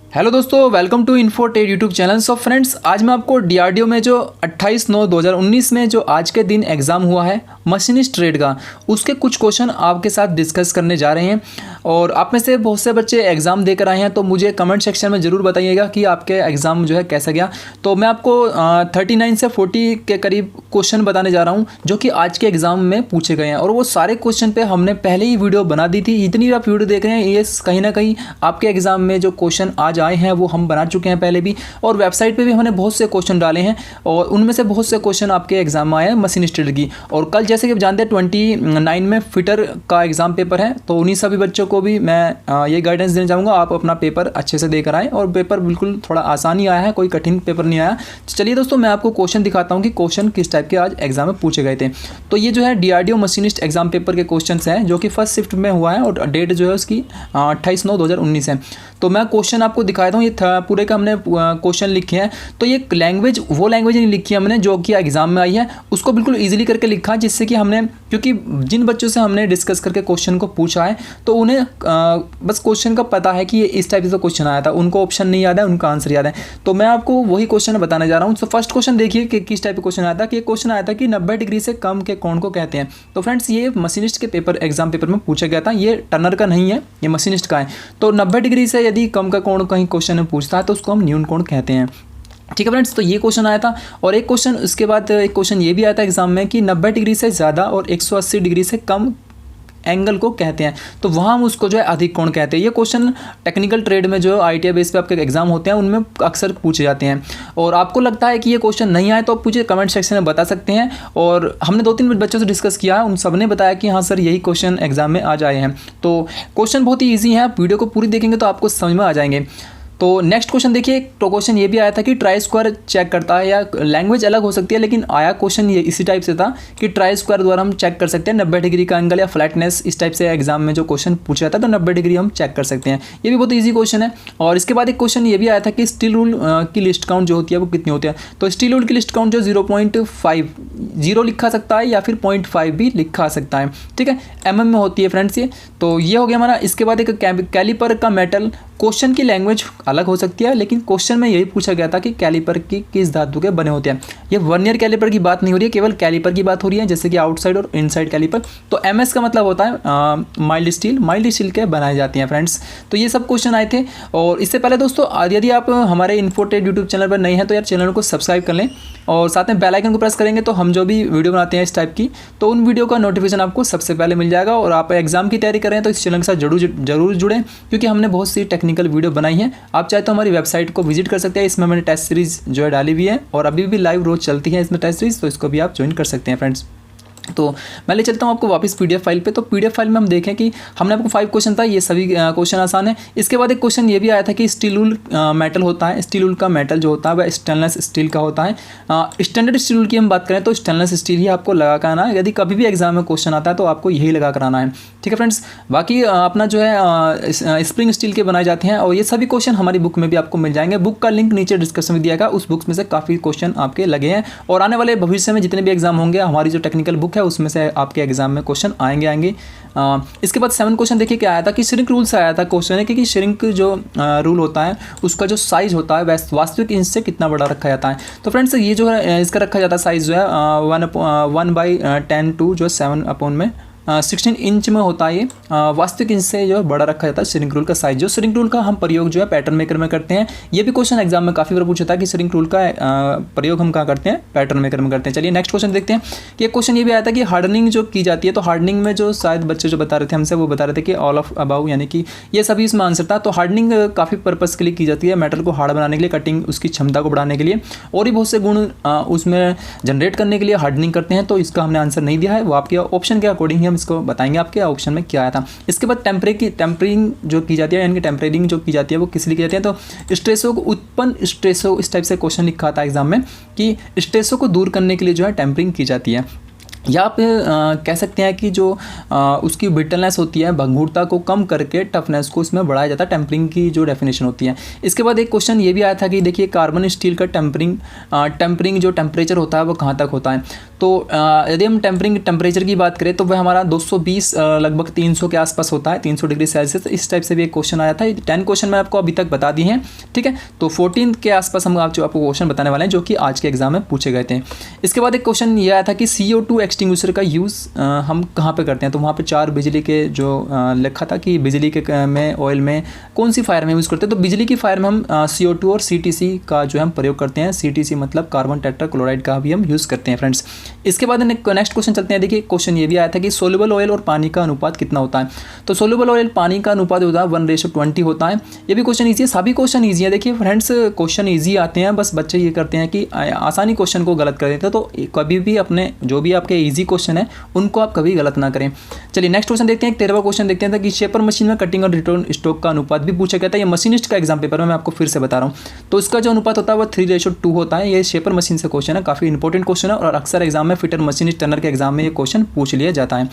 Hello दोस्तों, welcome to Infotech YouTube channel. So friends, आज मैं आपको डीआरडीओ में जो 28/9/2019 में जो आज के दिन एग्ज़ाम हुआ है मशीनिस्ट ट्रेड का, उसके कुछ क्वेश्चन आपके साथ डिस्कस करने जा रहे हैं। और आप में से बहुत से बच्चे एग्ज़ाम देकर आए हैं, तो मुझे कमेंट सेक्शन में ज़रूर बताइएगा कि आपके एग्ज़ाम जो है कैसा गया। तो मैं आपको 39 से 40 के करीब क्वेश्चन बताने जा रहा हूँ जो कि आज के एग्ज़ाम में पूछे गए हैं। और वो सारे क्वेश्चन पे हमने पहले ही वीडियो बना दी थी। जितनी भी आप वीडियो देख रहे हैं, ये कहीं ना कहीं आपके एग्ज़ाम में जो क्वेश्चन आज आए हैं वो हम बना चुके हैं पहले भी, और वेबसाइट पे भी हमने बहुत से क्वेश्चन डाले हैं और उनमें से बहुत से क्वेश्चन आपके एग्जाम में आए हैं मशीनिस्ट ट्रेड की। और कल जैसे कि आप जानते हैं 29 में फिटर का एग्ज़ाम पेपर है, तो उन्हीं सभी बच्चों को भी मैं ये गाइडेंस देना चाहूँगा, आप अपना पेपर अच्छे से देकर आएँ। और पेपर बिल्कुल थोड़ा आसान ही आया है, कोई कठिन पेपर नहीं आया। तो चलिए दोस्तों, मैं आपको क्वेश्चन दिखाता हूँ कि क्वेश्चन किस टाइप के आज एग्जाम में पूछे गए थे। तो ये जो है डीआरडीओ मशीनिस्ट एग्जाम पेपर के क्वेश्चन हैं जो कि फर्स्ट शिफ्ट में हुआ है, और डेट जो है उसकी 28/9/2019 है। तो मैं क्वेश्चन आपको दिखाता हूँ। ये पूरे का हमने क्वेश्चन लिखे हैं। तो ये लैंग्वेज, वो लैंग्वेज नहीं लिखी है हमने जो कि एग्जाम में आई है, उसको बिल्कुल इजीली करके लिखा, जिससे कि हमने, क्योंकि जिन बच्चों से हमने डिस्कस करके क्वेश्चन को पूछा है तो उन्हें बस क्वेश्चन का पता है कि ये इस टाइप से क्वेश्चन आया था, उनको ऑप्शन नहीं याद है, उनका आंसर याद है। तो मैं आपको वही क्वेश्चन बताने जा रहा हूँ। तो फर्स्ट क्वेश्चन देखिए कि किस टाइप का क्वेश्चन आया था। कि क्वेश्चन आया था कि 90 डिग्री से कम के कोण को कहते हैं। तो फ्रेंड्स, ये मशीनिस्ट के पेपर एग्जाम पेपर में पूछा गया था। ये टर्नर का नहीं है, ये मशीनिस्ट का है। तो 90 डिग्री से यदि कम का कोण कहीं क्वेश्चन में पूछता है तो उसको हम न्यून कोण कहते हैं। ठीक है फ्रेंड्स, तो ये क्वेश्चन आया था। और एक क्वेश्चन उसके बाद एक क्वेश्चन ये भी आया था एग्जाम में कि 90 डिग्री से ज़्यादा और 180 डिग्री से कम एंगल को कहते हैं। तो वहाँ हम उसको जो है अधिक कोण कहते हैं। ये क्वेश्चन टेक्निकल ट्रेड में जो आईटीआई बेस पे आपके एग्जाम होते हैं उनमें अक्सर पूछे जाते हैं। और आपको लगता है कि ये क्वेश्चन नहीं आए तो आप मुझे कमेंट सेक्शन में बता सकते हैं। और हमने 2-3 बच्चों से डिस्कस किया, उन सब ने बताया कि हाँ सर, यही क्वेश्चन एग्जाम में आज आए हैं। तो क्वेश्चन बहुत ही ईजी है, आप वीडियो को पूरी देखेंगे तो आपको समझ में आ जाएंगे। तो नेक्स्ट क्वेश्चन देखिए। तो क्वेश्चन ये भी आया था कि ट्राई स्क्वायर चेक करता है, या लैंग्वेज अलग हो सकती है, लेकिन आया क्वेश्चन ये इसी टाइप से था कि ट्राई स्क्वायर द्वारा हम चेक कर सकते हैं 90 डिग्री का एंगल या फ्लैटनेस। इस टाइप से एग्जाम में जो क्वेश्चन पूछा जाता है तो 90 डिग्री हम चेक कर सकते हैं। ये भी बहुत ईजी क्वेश्चन है। और इसके बाद एक क्वेश्चन ये भी आया था कि स्टील रूल की लिस्ट काउंट जो होती है वो कितनी होती है। तो स्टील रूल की लिस्ट काउंट जो 0.50 लिखा सकता है या फिर 0.5 भी लिखा सकता है। ठीक है, mm में होती है फ्रेंड्स ये। तो ये हो गया हमारा। इसके बाद एक कैलिपर का मेटल। क्वेश्चन की लैंग्वेज अलग हो सकती है, लेकिन क्वेश्चन में यही पूछा गया था कि कैलिपर की किस धातु के बने होते हैं। ये वर्नियर कैलिपर की बात नहीं हो रही है, केवल कैलिपर की बात हो रही है, जैसे कि आउटसाइड और इनसाइड कैलिपर। तो एमएस का मतलब होता है माइल्ड स्टील के बनाए जाती हैं फ्रेंड्स। तो ये सब क्वेश्चन आए थे। और इससे पहले दोस्तों, यदि आप हमारे इन्फोटेक यूट्यूब चैनल पर नए हैं तो यार चैनल को सब्सक्राइब कर लें, और साथ में बेल आइकन को प्रेस करेंगे तो हम जो भी वीडियो बनाते हैं इस टाइप की, तो उन वीडियो का नोटिफिकेशन आपको सबसे पहले मिल जाएगा। और आप एग्जाम की तैयारी करें तो इस चैनल के साथ जरूर जुड़ें, क्योंकि हमने बहुत सी टेक्निकल वीडियो बनाई है। आप चाहे तो हमारी वेबसाइट को विजिट कर सकते हैं, इसमें मैंने टेस्ट सीरीज जो है डाली हुई है, और अभी भी लाइव रोज चलती है इसमें टेस्ट सीरीज, तो इसको भी आप ज्वाइन कर सकते हैं फ्रेंड्स। तो मैं ले चलता हूँ आपको वापस पीडीएफ फाइल पे। तो पीडीएफ फाइल में हम देखें कि हमने आपको 5 क्वेश्चन था, ये सभी क्वेश्चन आसान है। इसके बाद एक क्वेश्चन ये भी आया था कि स्टील वूल मेटल होता है। स्टील वूल का मेटल जो होता है वह स्टेनलेस स्टील का होता है। स्टैंडर्ड स्टील वूल की हम बात करें तो स्टेनलेस स्टील ही आपको लगा कर आना है। यदि कभी भी एग्जाम में क्वेश्चन आता है तो आपको यही लगा कर आना है। ठीक है फ्रेंड्स, बाकी अपना जो है स्प्रिंग स्टील के बनाए जाते हैं। और ये सभी क्वेश्चन हमारी बुक में भी आपको मिल जाएंगे। बुक का लिंक नीचे डिस्क्रिप्शन में दिया गया, उस बुक में से काफ़ी क्वेश्चन आपके लगे हैं। और आने वाले भविष्य में जितने भी एग्जाम होंगे, हमारी जो टेक्निकल बुक है उसमें से आपके एग्जाम में क्वेश्चन आएंगे। इसके बाद 7 क्वेश्चन देखिए क्या आया था कि श्रिंक रूल से आया था क्वेश्चन है कि श्रिंक जो रूल होता है उसका जो साइज होता है वह वास्तविक इंच से कितना बड़ा रखा जाता है। तो फ्रेंड्स, ये जो है इसका रखा जाता है साइज जो है 1/10 टू जो 7 में 16 इंच में होता है। ये वास्तविक इंच से जो बड़ा रखा जाता है श्रिंक रूल का साइज। जो श्रिंक रूल का हम प्रयोग जो है पैटर्न मेकर में करते हैं। ये भी क्वेश्चन एग्जाम में काफ़ी बार पूछा था कि श्रिंक रूल का प्रयोग हम कहाँ करते हैं, पैटर्न मेकर में करते हैं। चलिए नेक्स्ट क्वेश्चन देखते हैं कि एक क्वेश्चन ये भी आया था कि हार्डनिंग जो की जाती है। तो हार्डनिंग में जो शायद बच्चे जो बता रहे थे हमसे, वो बता रहे थे कि ऑल ऑफ अबाउ, यानी कि ये सभी इसमें आंसर था। तो हार्डनिंग काफ़ी पर्पज़ के लिए की जाती है, मेटल को हार्ड बनाने के लिए, कटिंग उसकी क्षमता को बढ़ाने के लिए, और भी बहुत से गुण उसमें जनरेट करने के लिए हार्डनिंग करते हैं। तो इसका हमने आंसर नहीं दिया है, वो आपके ऑप्शन के अकॉर्डिंग ही हम इसको बताएंगे आपके ऑप्शन में क्या आया था। इसके बाद टेम्परिंग जो की जाती है, यानी कि टेम्परिंग जो की जाती है वो किस लिए की जाती है। तो स्ट्रेसों को उत्पन्न स्ट्रेसों, इस टाइप से क्वेश्चन लिखा था एग्जाम में कि स्ट्रेसों को दूर करने के लिए जो है टेम्परिंग की जाती है। या आप कह सकते हैं कि जो उसकी ब्रिटलनेस होती है, भंगुरता को कम करके टफनेस को इसमें बढ़ाया जाता है, टेम्परिंग की जो डेफिनेशन होती है। इसके बाद एक क्वेश्चन ये भी आया था कि देखिए कार्बन स्टील का टेम्परिंग जो टेम्परेचर होता है वो कहाँ तक होता है। तो यदि हम टेम्परेचर की बात करें तो वह हमारा 220 लगभग 300 के आसपास होता है, 300 डिग्री सेल्सियस। इस टाइप से भी एक क्वेश्चन आया था। 10 क्वेश्चन मैं आपको अभी तक बता दिए हैं, ठीक है। तो 14 के आसपास हम आपको क्वेश्चन बताने वाले हैं जो कि आज के एग्जाम में पूछे गए थे। इसके बाद एक क्वेश्चन ये आया था कि CO2 एक्सटिंग्विशर का यूज़ हम कहाँ पे करते हैं। तो वहाँ पे 4 बिजली के जो लिखा था कि बिजली के में ऑयल में कौन सी फायर में यूज़ करते हैं। तो बिजली की फायर में हम CO2 और CTC का जो हम प्रयोग करते हैं। CTC मतलब कार्बन टेट्राक्लोराइड का भी हम यूज़ करते हैं फ्रेंड्स। इसके बाद नेक्स्ट क्वेश्चन चलते हैं। देखिए क्वेश्चन ये भी आया था कि सोल्यूबल ऑयल और पानी का अनुपात कितना होता है। तो सोल्यूबल ऑयल पानी का अनुपात होता है 1:20 होता है। ये भी क्वेश्चन ईजी है, सभी क्वेश्चन ईजी है। देखिए फ्रेंड्स क्वेश्चन ईजी आते हैं, बस बच्चे ये करते हैं कि आसानी क्वेश्चन को गलत कर देते हैं। तो कभी भी अपने जो भी आपके ईजी क्वेश्चन है उनको आप कभी गलत ना करें। चलिए नेक्स्ट क्वेश्चन देखते हैं। 13वां क्वेश्चन देखते हैं कि शेपर मशीन में कटिंग और रिटर्न स्टॉक का अनुपात भी पूछा गया था। ये मशीनिस्ट का एग्जाम पेपर में मैं आपको फिर से बता रहा हूँ। तो इसका जो अनुपात होता है वो 3:2 होता है। ये शेपर मशीन से क्वेश्चन है, काफ़ी इंपॉर्टेंट क्वेश्चन है और अक्सर एग्जाम में फिटर मशीनिस्ट टर्नर के एग्जाम में ये क्वेश्चन पूछ लिया जाता है।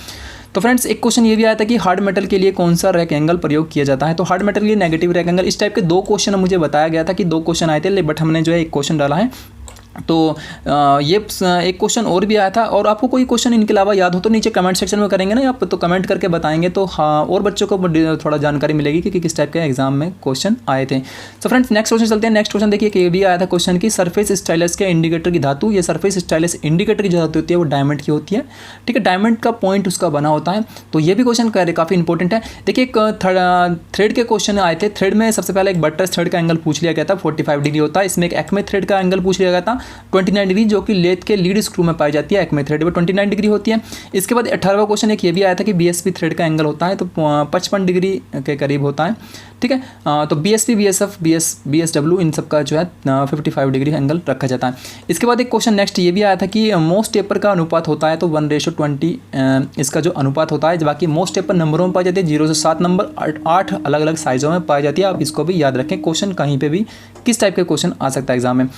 तो फ्रेंड्स एक क्वेश्चन ये भी आया था कि हार्ड मेटल के लिए कौन सा रेक्टेंगल प्रयोग किया जाता है। तो हार्ड मेटल के लिए नेगेटिव रेक्टेंगल। इस टाइप के 2 क्वेश्चन मुझे बताया गया था कि 2 क्वेश्चन आए थे, बट हमने जो है एक क्वेश्चन डाला है। तो ये एक क्वेश्चन और भी आया था। और आपको कोई क्वेश्चन इनके अलावा याद हो तो नीचे कमेंट सेक्शन में करेंगे ना आप, तो कमेंट करके बताएंगे तो हाँ और बच्चों को थोड़ा जानकारी मिलेगी कि किस टाइप के एग्जाम में क्वेश्चन आए थे। तो फ्रेंड्स नेक्स्ट क्वेश्चन चलते हैं। नेक्स्ट क्वेश्चन देखिए कि भी आया था क्वेश्चन की सरफेस स्टाइलस के इंडिकेटर की धातु। ये सरफेस स्टाइलस इंडिकेटर की जो धातु होती है वो डायमंड की होती है, ठीक है। डायमंड का पॉइंट उसका बना होता है। तो ये भी क्वेश्चन काफ़ी इंपॉर्टेंट है। देखिए थ्रेड के क्वेश्चन आए थे। थ्रेड में सबसे पहले एक बट्रेस थ्रेड का एंगल पूछ लिया गया था, 45 डिग्री होता है। इसमें एक एक्मे थ्रेड का एंगल पूछ लिया गया था 29 डिग्री, जो कि लेथ के लीड स्क्रू में पाई जाती है। एक्मे थ्रेड में 29 डिग्री होती है। इसके बाद 18वां क्वेश्चन एक ये भी आया था कि BSP थ्रेड का एंगल होता है तो 55 डिग्री के करीब होता है, ठीक है। तो BSP, BSF, BSW इन सब का जो है 55 डिग्री एंगल रखा जाता है। इसके बाद एक क्वेश्चन नेक्स्ट ये भी आया था कि मोस्ट टेपर का अनुपात होता है तो 1:20 इसका जो अनुपात होता है। बाकी मोस्ट टेपर नंबरों में पाई जाती है, 0 से 7 नंबर, 8 अलग अलग साइज़ों में पाई जाती है। आप इसको भी याद रखें, क्वेश्चन कहीं पर भी किस टाइप के क्वेश्चन आ सकता है एग्जाम में।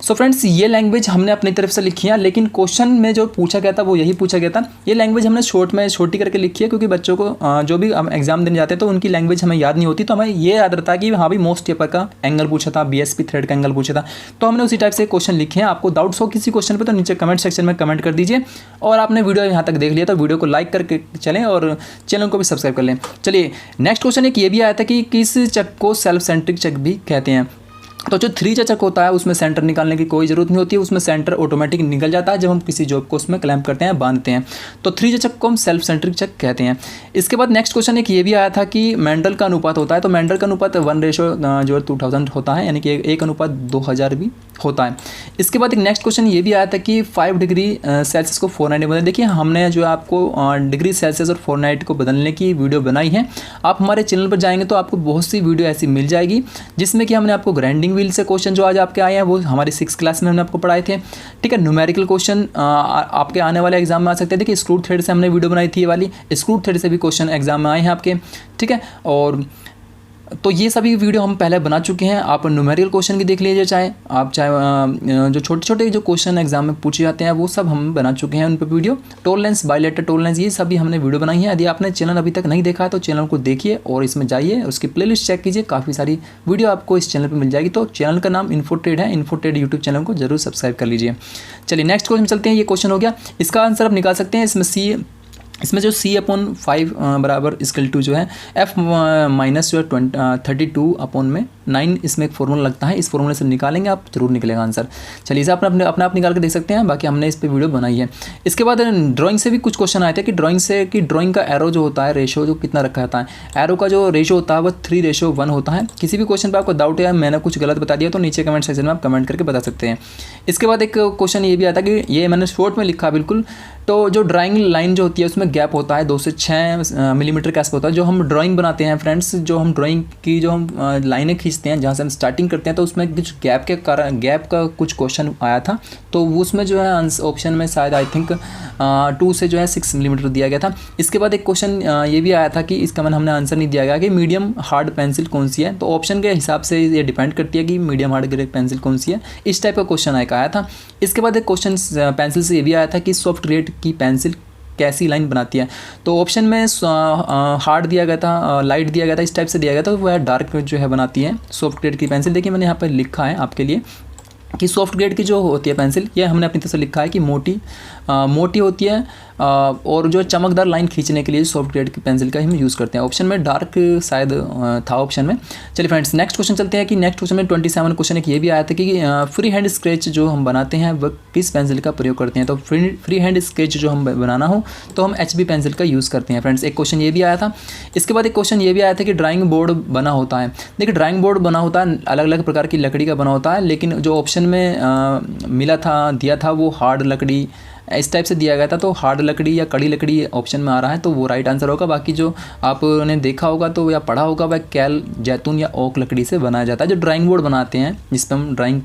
सो फ्रेंड्स ये लैंग्वेज हमने अपनी तरफ से लिखी है, लेकिन क्वेश्चन में जो पूछा गया था वो यही पूछा गया था। ये लैंग्वेज हमने छोटी करके लिखी है क्योंकि बच्चों को जो भी हम एग्जाम देने जाते हैं तो उनकी लैंग्वेज हमें याद नहीं होती। तो हमें ये याद रहता है कि हाँ भाई मोस्ट टेपर का एंगल पूछा था, BSP थ्रेड का एंगल पूछा था, तो हमने उसी टाइप से क्वेश्चन लिखे हैं। आपको डाउट्स हो किसी क्वेश्चन पर तो नीचे कमेंट सेक्शन में कमेंट कर दीजिए। और आपने वीडियो यहाँ तक देख लिया तो वीडियो को लाइक करके चलें और चैनल को भी सब्सक्राइब कर लें। चलिए नेक्स्ट क्वेश्चन एक ये भी आया था कि किस चक को सेल्फ सेंट्रिक चक भी कहते हैं। तो जो 3 चक होता है उसमें सेंटर निकालने की कोई ज़रूरत नहीं होती है, उसमें सेंटर ऑटोमेटिक निकल जाता है जब हम किसी जॉब को उसमें क्लैम्प करते हैं, बांधते हैं। तो 3 चक को हम सेल्फ सेंट्रिक चक कहते हैं। इसके बाद नेक्स्ट क्वेश्चन एक ये भी आया था कि मेंडल का अनुपात होता है। तो मेंडल का अनुपात 1:2000 होता है, यानी कि 1:2000 भी होता है। इसके बाद एक नेक्स्ट क्वेश्चन ये भी आया था कि 5 डिग्री सेल्सियस को फ़ारेनहाइट बदलें। देखिए हमने जो आपको डिग्री सेल्सियस और फ़ारेनहाइट को बदलने की वीडियो बनाई है। आप हमारे चैनल पर जाएंगे तो आपको बहुत सी वीडियो ऐसी मिल जाएगी जिसमें कि हमने आपको ग्राइंडिंग व्हील से क्वेश्चन जो आज आपके आए हैं वो हमारी 6th क्लास में हमने आपको पढ़ाए थे, ठीक है। न्यूमेरिकल क्वेश्चन आपके आने वाले एग्जाम में आ सकते हैं। देखिए स्क्रू थ्रेड से हमने वीडियो बनाई थी, ये वाली स्क्रू थ्रेड से भी क्वेश्चन एग्जाम में आए हैं आपके, ठीक है। और तो ये सभी वीडियो हम पहले बना चुके हैं। आप न्यूमेरिकल क्वेश्चन की देख लीजिए, चाहे जो छोटे छोटे जो क्वेश्चन एग्जाम में पूछे जाते हैं वो सब हम बना चुके हैं उन पर वीडियो। टॉलरेंस, बाइलेटरल टॉलरेंस, ये सभी हमने वीडियो बनाई है। यदि आपने चैनल अभी तक नहीं देखा है तो चैनल को देखिए और इसमें जाइए, उसकी प्लेलिस्ट चेक कीजिए, काफ़ी सारी वीडियो आपको इस चैनल पर मिल जाएगी। तो चैनल का नाम इन्फोट्रेड है, इन्फोट्रेड यूट्यूब चैनल को जरूर सब्सक्राइप कर लीजिए। चलिए नेक्स्ट क्वेश्चन चलते हैं। ये क्वेश्चन हो गया, इसका आंसर आप निकाल सकते हैं। इसमें जो C/5 बराबर इक्वल टू जो है F माइनस जो है 32/9 इसमें एक फॉर्मूला लगता है। इस फॉर्मूले से निकालेंगे आप, जरूर निकलेगा आंसर। चलिए इसे अपने आप निकाल के देख सकते हैं, बाकी हमने इस पर वीडियो बनाई है। इसके बाद ड्राइंग से भी कुछ क्वेश्चन आए थे कि ड्राइंग का एरो जो होता है, रेशो जो कितना रखा जाता है, एरो का जो रेशो होता है वो 3:1 होता है। किसी भी क्वेश्चन पर आपको डाउट है, मैंने कुछ गलत बता दिया तो नीचे कमेंट सेक्शन में आप कमेंट करके बता सकते हैं। इसके बाद एक क्वेश्चन ये भी आता है कि ये मैंने शॉर्ट में लिखा बिल्कुल, तो जो ड्राइंग लाइन जो होती है उसमें गैप होता है 2 से 6 मिलीमीटर का आसपास होता है। जो हम ड्राइंग बनाते हैं फ्रेंड्स, जो हम ड्राइंग की जो हम लाइनें खींचते हैं, जहाँ से हम स्टार्टिंग करते हैं, तो उसमें कुछ गैप के कारण गैप का कुछ क्वेश्चन आया था। तो उसमें जो है ऑप्शन में शायद आई थिंक 2 से जो है 6 मिलीमीटर दिया गया था। इसके बाद एक क्वेश्चन ये भी आया था कि इसका हमने आंसर नहीं दिया गया कि मीडियम हार्ड पेंसिल कौन सी है। तो ऑप्शन के हिसाब से ये डिपेंड करती है कि मीडियम हार्ड ग्रेड पेंसिल कौन सी है। इस टाइप का क्वेश्चन आया था। इसके बाद एक क्वेश्चन पेंसिल से ये भी आया था कि सॉफ्ट ग्रेड की पेंसिल कैसी लाइन बनाती है। तो ऑप्शन में हार्ड दिया गया था, लाइट दिया गया था, इस टाइप से दिया गया था। तो वह डार्क जो है बनाती है सॉफ्ट ग्रेड की पेंसिल। देखिए मैंने यहाँ पर लिखा है आपके लिए कि सॉफ्ट ग्रेड की जो होती है पेंसिल, ये हमने अपनी तरफ से लिखा है कि मोटी होती है और जो चमकदार लाइन खींचने के लिए सॉफ्ट ग्रेड की पेंसिल का हम यूज़ करते हैं। ऑप्शन में डार्क शायद था ऑप्शन में। चलिए फ्रेंड्स नेक्स्ट क्वेश्चन चलते हैं कि नेक्स्ट क्वेश्चन में 27 क्वेश्चन एक ये भी आया था कि फ्री हैंड स्केच जो हम बनाते हैं वह किस पेंसिल का प्रयोग करते हैं। तो फ्री हैंड स्केच जो हम बनाना हो तो हम HB पेंसिल का यूज़ करते हैं फ्रेंड्स। एक क्वेश्चन ये भी आया था। इसके बाद एक क्वेश्चन ये भी आया था कि ड्राइंग बोर्ड बना होता है। देखिए ड्राइंग बोर्ड बना होता है, अलग अलग प्रकार की लकड़ी का बना होता है, लेकिन जो ऑप्शन में मिला था, दिया था, वो हार्ड लकड़ी इस टाइप से दिया गया था। तो हार्ड लकड़ी या कड़ी लकड़ी ऑप्शन में आ रहा है, तो वो राइट आंसर होगा। बाकी जो आपने देखा होगा तो या पढ़ा होगा वह कैल, जैतून या ओक लकड़ी से बनाया जाता है, जो ड्राइंग बोर्ड बनाते हैं, जिस पर हम ड्राइंग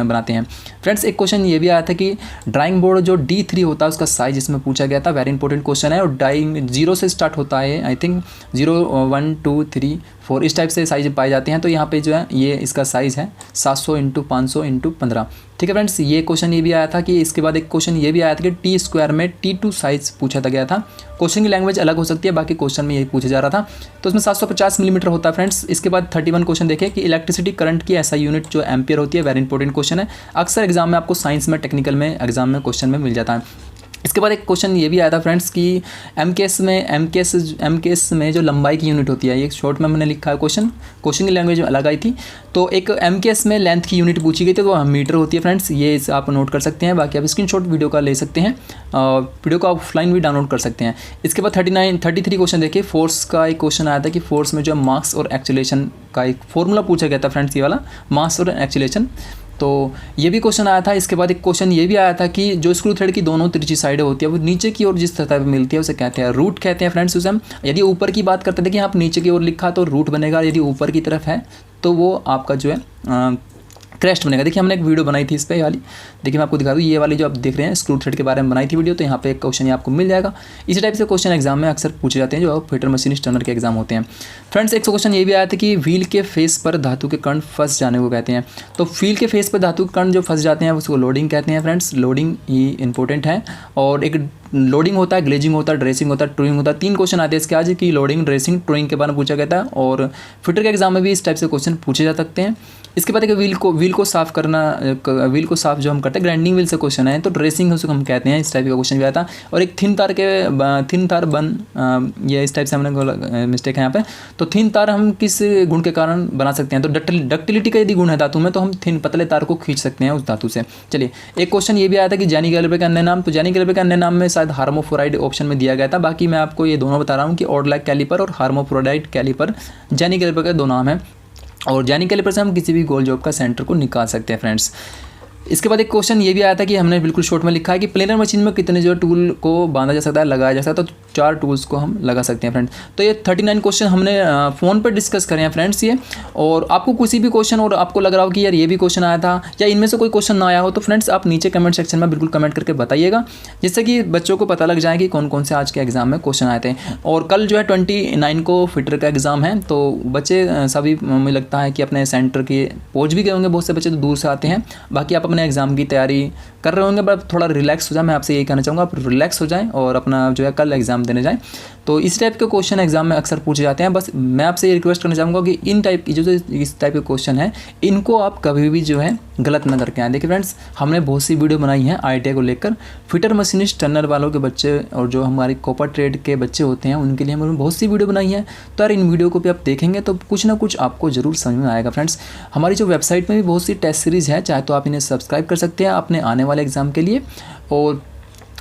बनाते हैं। फ्रेंड्स एक क्वेश्चन ये भी आया था कि ड्राइंग बोर्ड जो D3 होता है उसका साइज इसमें पूछा गया था। वेरी इंपॉर्टेंट क्वेश्चन है। और ड्राइंग 0 से स्टार्ट होता है, आई थिंक 0, 1, 2, 3, 4 इस टाइप से साइज पाए जाते हैं। तो यहाँ पे जो है ये इसका साइज़ है 700 × 500 × 15। ठीक है फ्रेंड्स, ये क्वेश्चन ये भी आया था कि इसके बाद एक क्वेश्चन ये भी आया था कि T² में T2 साइज़ पूछा गया था। क्वेश्चन की लैंग्वेज अलग हो सकती है, बाकी क्वेश्चन में यही पूछा जा रहा था। तो उसमें 750 मिलीमीटर होता है फ्रेंड्स। इसके बाद 31 क्वेश्चन देखें कि इलेक्ट्रिसिटी करंट की SI यूनिट जो एम्पियर होती है। वेरी इंपॉर्टेंट क्वेश्चन है, अक्सर एग्जाम में आपको साइंस में, टेक्निकल में एग्जाम में क्वेश्चन में मिल जाता है। इसके बाद एक क्वेश्चन ये भी आया था फ्रेंड्स कि MKS में जो लंबाई की यूनिट होती है, ये शॉर्ट में मैंने लिखा है क्वेश्चन की लैंग्वेज अलग आई थी। तो एक MKS में लेंथ की यूनिट पूछी गई थी, तो मीटर होती है फ्रेंड्स। ये आप नोट कर सकते हैं, बाकी आप स्क्रीनशॉट वीडियो का ले सकते हैं, वीडियो का ऑफलाइन भी डाउनलोड कर सकते हैं। इसके बाद 33 क्वेश्चन देखिए, फोर्स का एक क्वेश्चन आया था कि फोर्स में जो मास और एक्सीलरेशन का एक फॉर्मूला पूछा गया था फ्रेंड्स, ये वाला मास और एक्सीलरेशन। तो ये भी क्वेश्चन आया था। इसके बाद एक क्वेश्चन ये भी आया था कि जो स्क्रू थ्रेड की दोनों तिरछी साइडें होती है वो नीचे की ओर जिस सतह पर मिलती है उसे कहते हैं रूट कहते हैं फ्रेंड्स। उसे हम यदि ऊपर की बात करते थे कि आप नीचे की ओर लिखा तो रूट बनेगा, यदि ऊपर की तरफ है तो वो आपका जो है क्रेस्ट बनेगा। देखिए हमने एक वीडियो बनाई थी इस पर वाली, देखिए मैं आपको दिखा दूँ, ये वाली जो आप देख रहे हैं स्क्रू थ्रेड के बारे में बनाई थी वीडियो। तो यहाँ पे एक क्वेश्चन ये आपको मिल जाएगा। इसी टाइप से क्वेश्चन एग्जाम में अक्सर पूछे जाते हैं जो फिटर मशीनिस्ट टर्नर के एग्जाम होते हैं। फ्रेंड्स एक क्वेश्चन ये भी आया था कि व्हील के फेस पर धातु के कण फंस जाने को कहते हैं। तो व्हील के फेस पर धातु के कण जो फंस जाते हैं उसको लोडिंग कहते हैं फ्रेंड्स। लोडिंग ही इंपॉर्टेंट है। और एक लोडिंग होता है, ग्लेजिंग होता है, ड्रेसिंग होता है, ट्रूइंग होता है। 3 क्वेश्चन आते हैं इसके आज की लोडिंग, ड्रेसिंग, ट्रूइंग के बारे में पूछा गया था। और फिटर के एग्जाम में भी इस टाइप से क्वेश्चन पूछे जा सकते हैं। इसके बाद एक व्हील को साफ करना, व्हील को साफ जो हम करते हैं ग्राइंडिंग व्हील से क्वेश्चन है, तो ड्रेसिंग उसको हम कहते हैं, इस टाइप का क्वेश्चन भी आया था। और एक थिन तार बन, ये इस टाइप से हमने मिस्टेक है यहाँ पे। तो थिन तार हम किस गुण के कारण बना सकते हैं, तो डक्टिलिटी का यदि गुण है धातु में तो हम थिन पतले तार को खींच सकते हैं उस धातु से। चलिए एक क्वेश्चन ये भी आया था कि जैनी कैलिपर का अन्य नाम। तो जैनी कैलिपर का अन्य नाम में शायद हार्मोफ्लोराइड ऑप्शन में दिया गया था। बाकी मैं आपको ये दोनों बता रहा हूँ कि ऑडलैक कैलिपर और हार्मोफ्लोराइड कैलिपर जैनी कैलिपर के 2 नाम हैं। और जैनी कैलिपर से हम किसी भी गोल जॉब का सेंटर को निकाल सकते हैं फ्रेंड्स। इसके बाद एक क्वेश्चन ये भी आया था कि हमने बिल्कुल शॉर्ट में लिखा है कि प्लेनर मशीन में कितने जो टूल को बांधा जा सकता है, लगाया जा सकता है। तो 4 टूल्स को हम लगा सकते हैं फ्रेंड्स। तो ये 39 क्वेश्चन हमने फ़ोन पर डिस्कस करें हैं फ्रेंड्स ये। और आपको किसी भी क्वेश्चन और आपको लग रहा हो कि यार ये भी क्वेश्चन आया था या इनमें से कोई क्वेश्चन ना आया हो, तो फ्रेंड्स आप नीचे कमेंट सेक्शन में बिल्कुल कमेंट करके बताइएगा, जिससे कि बच्चों को पता लग जाए कि कौन कौन से आज के एग्जाम में क्वेश्चन आए थे। और कल जो है 29 को फिटर का एग्ज़ाम है। तो बच्चे सभी मुझे लगता है कि अपने सेंटर के पहुँच भी गए होंगे, बहुत से बच्चे तो दूर से आते हैं। बाकी आप अपने एग्ज़ाम की तैयारी कर रहे होंगे, बट थोड़ा रिलैक्स हो जाए। मैं आपसे यही कहना चाहूँगा, आप रिलैक्स हो जाएं और अपना जो है कल एग्ज़ाम देने जाएं। तो इस टाइप के क्वेश्चन एग्जाम में अक्सर पूछे जाते हैं। बस मैं आपसे ये रिक्वेस्ट करना चाहूँगा कि इन टाइप की जो इस टाइप के क्वेश्चन है इनको आप कभी भी जो है गलत ना करके आए। देखिए फ्रेंड्स, हमने बहुत सी वीडियो बनाई हैं ITI को लेकर, फिटर मशीनिस्ट टर्नर वालों के बच्चे और जो हमारी कॉपर ट्रेड के बच्चे होते हैं उनके लिए हमने बहुत सी वीडियो बनाई है। तो यार इन वीडियो को भी आप देखेंगे तो कुछ ना कुछ आपको ज़रूर समझ में आएगा फ्रेंड्स। हमारी जो वेबसाइट में भी बहुत सी टेस्ट सीरीज़ है, चाहे तो आप इन्हें सब्सक्राइब कर सकते हैं अपने आने वाले एग्ज़ाम के लिए। और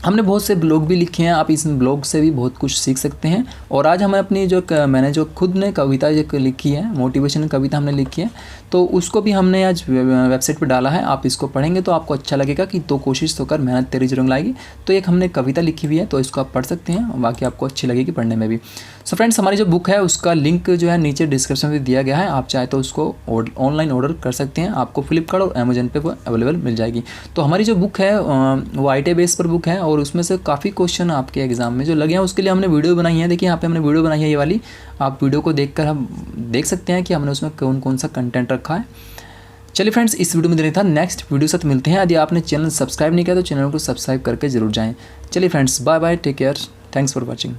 हमने बहुत से ब्लॉग भी लिखे हैं, आप इस ब्लॉग से भी बहुत कुछ सीख सकते हैं। और आज हमें अपनी मैंने जो खुद ने कविता लिखी है, मोटिवेशनल कविता हमने लिखी है, तो तो उसको भी हमने आज वेबसाइट पर डाला है। आप इसको पढ़ेंगे तो आपको अच्छा लगेगा कि तो कोशिश तो कर, मेहनत तेरी जरूर लाएगी। तो एक हमने कविता लिखी हुई है, तो इसको आप पढ़ सकते हैं, बाकी आपको अच्छी लगेगी पढ़ने में भी। सो फ्रेंड्स, हमारी जो बुक है उसका लिंक जो है नीचे डिस्क्रिप्शन में दिया गया है। आप चाहे तो उसको ऑनलाइन ऑर्डर कर सकते हैं, आपको फ्लिपकार्ट और अमेजन पे वो अवेलेबल मिल जाएगी। तो हमारी जो बुक है वो ITA बेस पर बुक है, और उसमें से काफ़ी क्वेश्चन आपके एग्जाम में जो लगे हैं उसके लिए हमने वीडियो बनाई है। देखिए यहाँ पे हमने वीडियो बनाई है ये वाली, आप वीडियो को देखकर हम देख सकते हैं कि हमने उसमें कौन कौन सा कंटेंट रखा है। चलिए फ्रेंड्स, इस वीडियो में देना था, नेक्स्ट वीडियो साथ मिलते हैं। यदि आपने चैनल सब्सक्राइब नहीं किया तो चैनल को सब्सक्राइब करके जरूर जाएं। चलिए friends, bye bye, take care, thanks for watching.